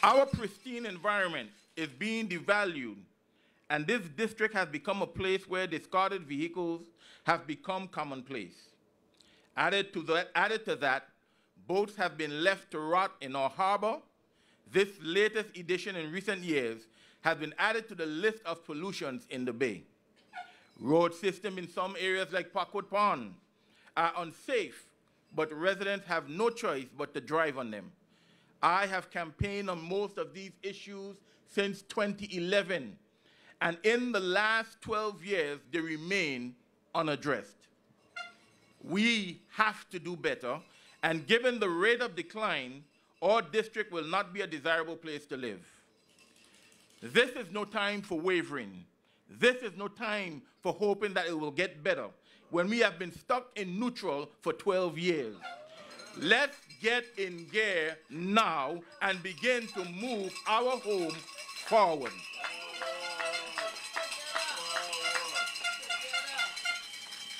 Our pristine environment is being devalued, and this district has become a place where discarded vehicles have become commonplace. Added to that, boats have been left to rot in our harbor. This latest edition in recent years has been added to the list of pollutions in the bay. Road systems in some areas like Parkwood Pond are unsafe, but residents have no choice but to drive on them. I have campaigned on most of these issues since 2011, and in the last 12 years, they remain unaddressed. We have to do better, and given the rate of decline, our district will not be a desirable place to live. This is no time for wavering. This is no time for hoping that it will get better when we have been stuck in neutral for 12 years. Let's get in gear now and begin to move our home forward.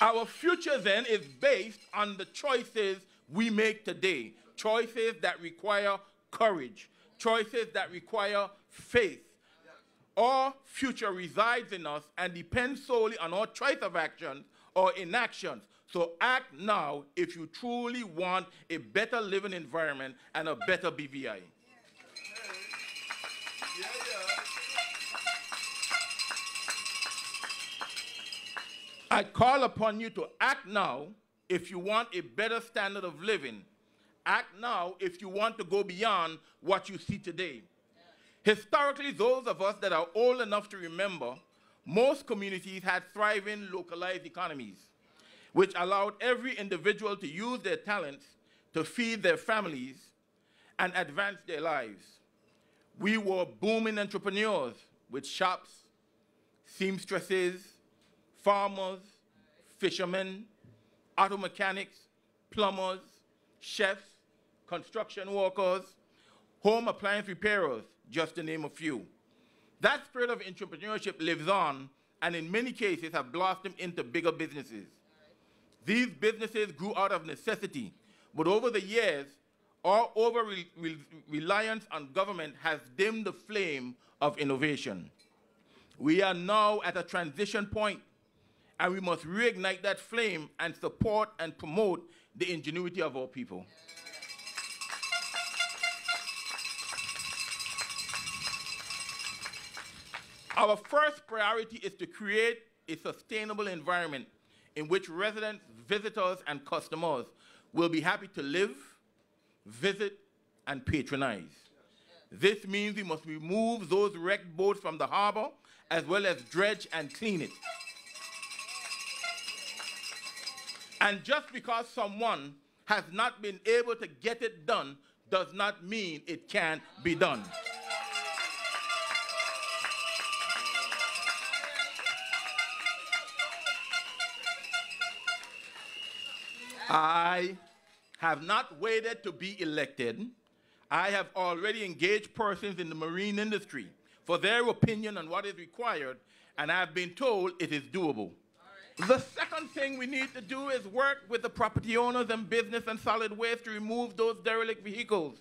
Our future then is based on the choices we make today, choices that require courage, choices that require faith. Our future resides in us and depends solely on our choice of action or inactions. So act now if you truly want a better living environment and a better BVI. I call upon you to act now if you want a better standard of living. Act now if you want to go beyond what you see today. Historically, those of us that are old enough to remember, most communities had thriving localized economies, which allowed every individual to use their talents to feed their families and advance their lives. We were booming entrepreneurs with shops, seamstresses, farmers, fishermen, auto mechanics, plumbers, chefs, construction workers, home appliance repairers, just to name a few. That spirit of entrepreneurship lives on, and in many cases have blossomed into bigger businesses. These businesses grew out of necessity, but over the years, our over-reliance on government has dimmed the flame of innovation. We are now at a transition point, and we must reignite that flame and support and promote the ingenuity of our people. Our first priority is to create a sustainable environment in which residents, visitors, and customers will be happy to live, visit, and patronize. This means we must remove those wrecked boats from the harbor, as well as dredge and clean it. And just because someone has not been able to get it done does not mean it can't be done. I have not waited to be elected. I have already engaged persons in the marine industry for their opinion on what is required, and I have been told it is doable. The second thing we need to do is work with the property owners and business and solid waste to remove those derelict vehicles.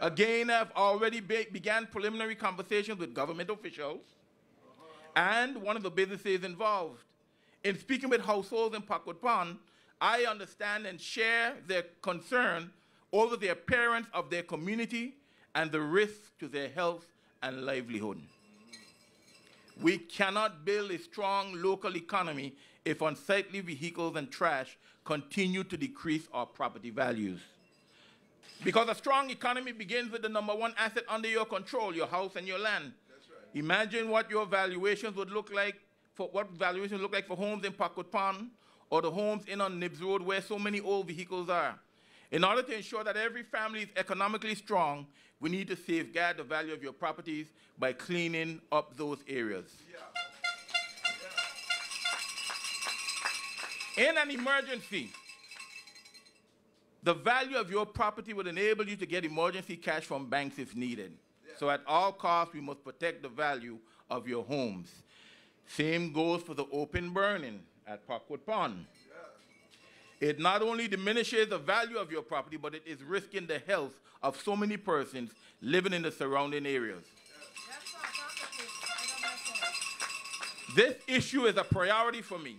Again, I've already began preliminary conversations with government officials and one of the businesses involved. In speaking with households in Parkwood Pond, I understand and share their concern over the appearance of their community and the risk to their health and livelihood. We cannot build a strong local economy if unsightly vehicles and trash continue to decrease our property values. Because a strong economy begins with the #1 asset under your control, your house and your land. That's right. Imagine what your valuations would look like for homes in Parkwood Pond, or the homes in on Nibbs Road where so many old vehicles are. In order to ensure that every family is economically strong, we need to safeguard the value of your properties by cleaning up those areas. Yeah. In an emergency, the value of your property will enable you to get emergency cash from banks if needed. Yeah. So at all costs, we must protect the value of your homes. Same goes for the open burning at Parkwood Pond. It not only diminishes the value of your property, but it is risking the health of so many persons living in the surrounding areas. This issue is a priority for me,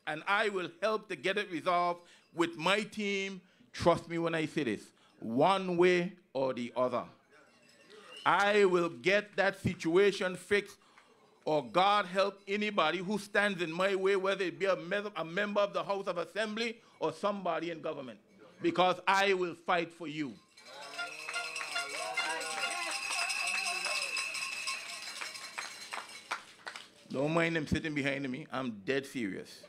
and I will help to get it resolved with my team. Trust me when I say this, one way or the other. I will get that situation fixed, or God help anybody who stands in my way, whether it be a member of the House of Assembly or somebody in government, because I will fight for you. Don't mind them sitting behind me. I'm dead serious.